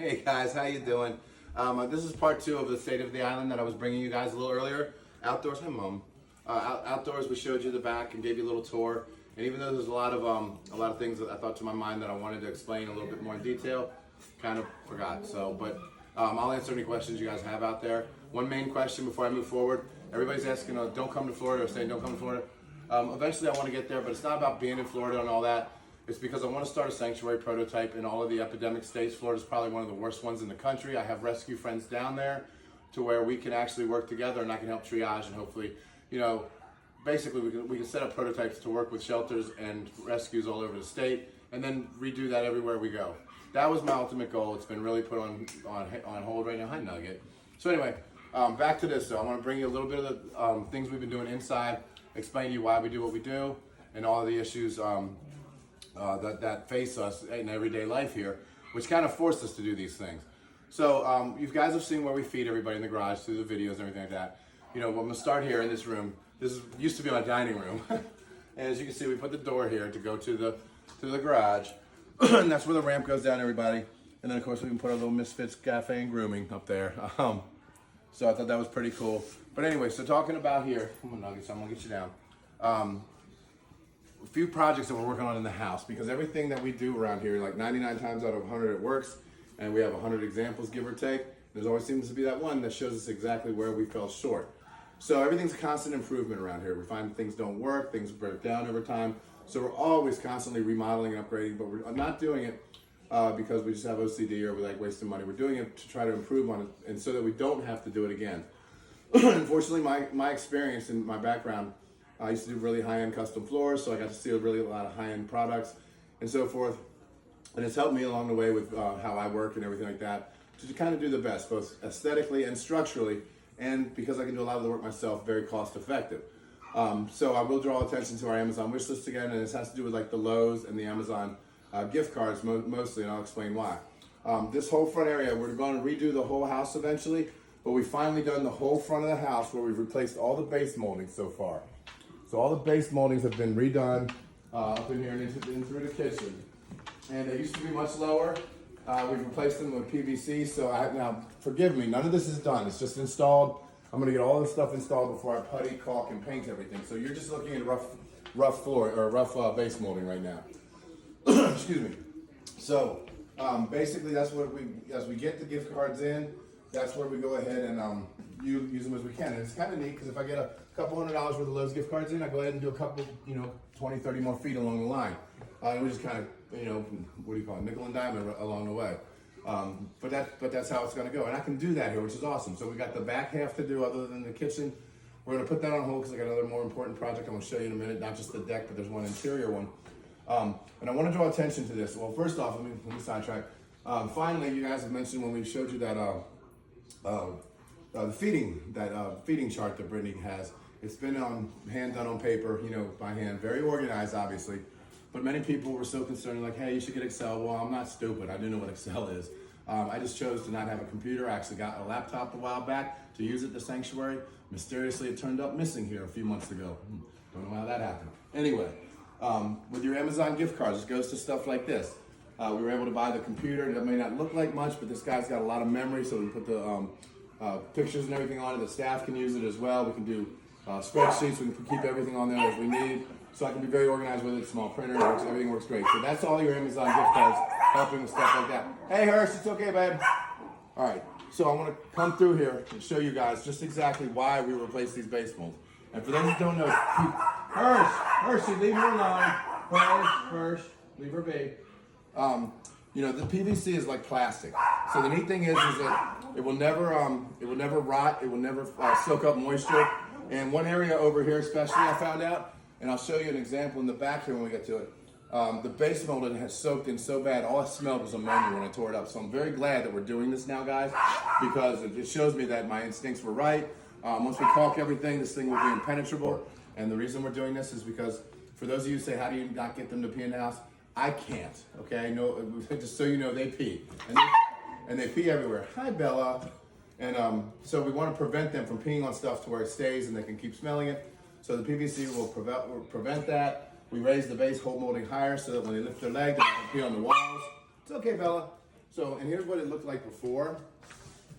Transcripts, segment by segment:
Hey guys, how you doing? This is part two of the state of the island that I was bringing you guys a little earlier. Outdoors, hi mom. Outdoors, we showed you the back and gave you a little tour. And even though there's a lot of things that I thought to my mind that I wanted to explain a little bit more in detail, kind of forgot. But I'll answer any questions you guys have out there. One main question before I move forward: everybody's asking, don't come to Florida, or saying don't come to Florida. Eventually, I want to get there, but it's not about being in Florida and all that. It's because I want to start a sanctuary prototype in all of the epidemic states. Florida's probably one of the worst ones in the country. I have rescue friends down there to where we can actually work together, and I can help triage, and hopefully, basically we can set up prototypes to work with shelters and rescues all over the state, and then redo that everywhere we go. That was my ultimate goal. It's been really put on hold right now. Hi, Nugget. So anyway, back to this. So I want to bring you a little bit of the things we've been doing inside, explain to you why we do what we do, and all of the issues that face us in everyday life here, which kind of forced us to do these things. So you guys have seen where we feed everybody in the garage through the videos and everything like that. I'm gonna start here in this room. Used to be my dining room. And as you can see, we put the door here to go to the garage. And that's where the ramp goes down, everybody. And then of course we can put our little Misfits cafe and grooming up there. So I thought that was pretty cool. But anyway, so talking about here, come on Nuggets, I'm gonna get you down. A few projects that we're working on in the house, because everything that we do around here, like 99 times out of 100 it works, and we have 100 examples, give or take. There's always seems to be that one that shows us exactly where we fell short. So everything's a constant improvement around here. We find things don't work, things break down over time. So we're always constantly remodeling and upgrading, but we're not doing it because we just have OCD or we like wasting money. We're doing it to try to improve on it, and so that we don't have to do it again. Unfortunately, my experience and my background, I used to do really high-end custom floors, so I got to see a lot of high-end products and so forth. And it's helped me along the way with how I work and everything like that, to kind of do the best, both aesthetically and structurally, and because I can do a lot of the work myself, very cost-effective. So I will draw attention to our Amazon wish list again, and this has to do with like the Lowe's and the Amazon gift cards mostly, and I'll explain why. This whole front area, we're going to redo the whole house eventually, but we've finally done the whole front of the house where we've replaced all the base moldings so far. So all the base moldings have been redone up in here and in through the kitchen. And they used to be much lower. We've replaced them with PVC. So now, forgive me, none of this is done. It's just installed. I'm gonna get all this stuff installed before I putty, caulk, and paint everything. So you're just looking at rough floor or rough base molding right now. Excuse me. So basically, that's what as we get the gift cards in, that's where we go ahead and use them as we can. And it's kind of neat because if I get a couple $100 worth of Lowe's gift cards in, I go ahead and do a couple, 20, 30 more feet along the line. And we just kind of, what do you call it, nickel and dime along the way. But that's how it's going to go. And I can do that here, which is awesome. So we got the back half to do other than the kitchen. We're going to put that on hold because I got another more important project I'm going to show you in a minute. Not just the deck, but there's one interior one. And I want to draw attention to this. Well, first off, let me sidetrack. Finally, you guys have mentioned when we showed you that the feeding chart that Brittany has. It's been hand done on paper, by hand, very organized, obviously. But many people were so concerned, like, hey, you should get Excel. Well, I'm not stupid. I do know what Excel is. I just chose to not have a computer. I actually got a laptop a while back to use at the sanctuary. Mysteriously, it turned up missing here a few months ago. Don't know how that happened. Anyway, with your Amazon gift cards, it goes to stuff like this. We were able to buy the computer. That may not look like much, but this guy's got a lot of memory, so we put the pictures and everything on it. The staff can use it as well. We can do spreadsheets. We can keep everything on there as we need. So I can be very organized with it. Small printer, everything works great. So that's all your Amazon gift cards, helping with stuff like that. Hey, Hirsch, it's okay, babe. All right, so I want to come through here and show you guys just exactly why we replaced these base molds. And for those who don't know, Hershey, leave her alone. Hirsch, leave her be. The PVC is like plastic. So the neat thing is that it will never rot. It will never soak up moisture. And one area over here, especially, I found out, and I'll show you an example in the back here when we get to it. The base molding has soaked in so bad, all I smelled was ammonia when I tore it up. So I'm very glad that we're doing this now, guys, because it shows me that my instincts were right. Once we caulk everything, this thing will be impenetrable. And the reason we're doing this is because, for those of you who say, how do you not get them to pee in the house? I can't, okay? No, just so you know, they pee. And they pee everywhere. Hi, Bella. And so we want to prevent them from peeing on stuff to where it stays and they can keep smelling it. So the PVC will prevent that. We raise the base hold molding higher so that when they lift their leg, they can pee on the walls. It's okay, Bella. So, and here's what it looked like before.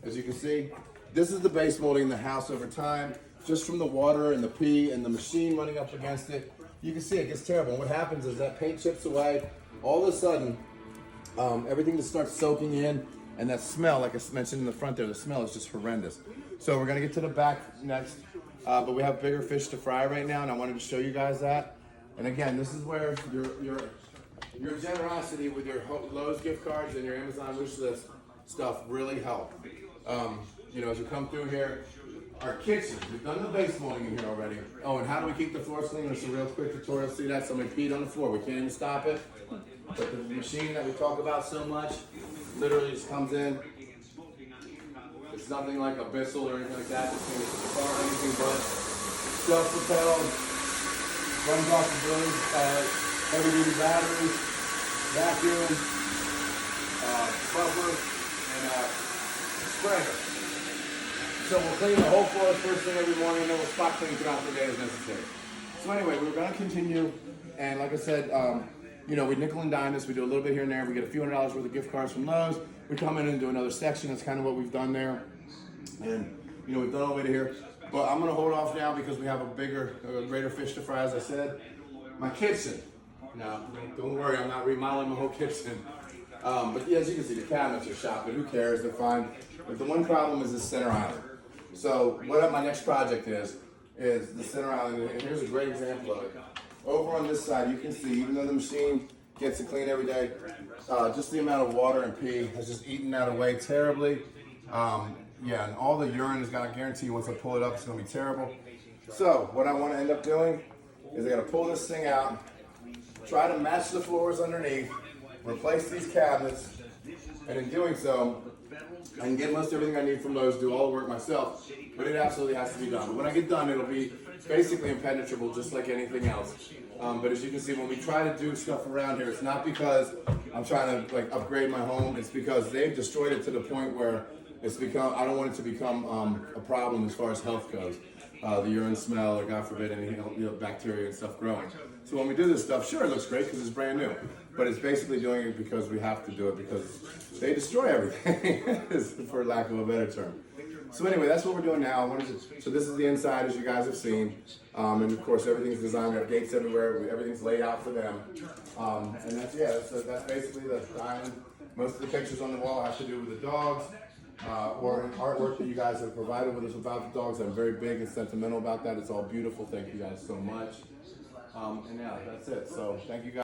As you can see, this is the base molding in the house over time, just from the water and the pee and the machine running up against it. You can see it gets terrible. And what happens is that paint chips away. All of a sudden, everything just starts soaking in, and that smell, like I mentioned in the front there, the smell is just horrendous. So we're gonna get to the back next, but we have bigger fish to fry right now, and I wanted to show you guys that. And again, this is where your generosity with your Lowe's gift cards and your Amazon wish list stuff really help. You know, as you come through here, our kitchen, we've done the base molding in here already. Oh, and how do we keep the floors clean? There's a real quick tutorial. See that? Somebody peed on the floor. We can't even stop it. But the machine that we talk about so much literally just comes in. It's nothing like a Bissell or anything like that. It's far anything but self-propelled, runs off the blades, heavy-duty batteries, vacuum, buffer, and sprayer. So we'll clean the whole floor first thing every morning, and then we'll spot clean throughout the day as necessary. So anyway, we're going to continue, and like I said, you know, we nickel and dime this. We do a little bit here and there. We get a few $100s worth of gift cards from Lowe's. We come in and do another section. That's kind of what we've done there. And, you know, we've done all the way to here. But I'm going to hold off now because we have a greater fish to fry, as I said. My kitchen. Now, don't worry, I'm not remodeling my whole kitchen. But yeah, as you can see, the cabinets are shot, but who cares? They're fine. But the one problem is the center island. So what my next project is the center island. And here's a great example of it. Over on this side, you can see, even though the machine gets it clean every day, just the amount of water and pee has just eaten that away terribly. Yeah, and all the urine is going to guarantee you once I pull it up, it's going to be terrible. So what I want to end up doing is I got to pull this thing out, try to match the floors underneath, replace these cabinets, and in doing so, I can get most everything I need from Lowe's, do all the work myself, but it absolutely has to be done. But when I get done, it'll be basically impenetrable, just like anything else. But as you can see, when we try to do stuff around here, it's not because I'm trying to like upgrade my home. It's because they've destroyed it to the point where it's become, I don't want it to become a problem as far as health goes. The urine smell, or God forbid, any bacteria and stuff growing. So when we do this stuff, sure, it looks great because it's brand new. But it's basically doing it because we have to do it because they destroy everything, for lack of a better term. So anyway, that's what we're doing now. So this is the inside, as you guys have seen. And of course, everything's designed. We have gates everywhere. Everything's laid out for them. And that's basically the island. Most of the pictures on the wall have to do with the dogs. Or artwork that you guys have provided with us about the dogs. I'm very big and sentimental about that. It's all beautiful. Thank you guys so much. And yeah, that's it. So thank you guys.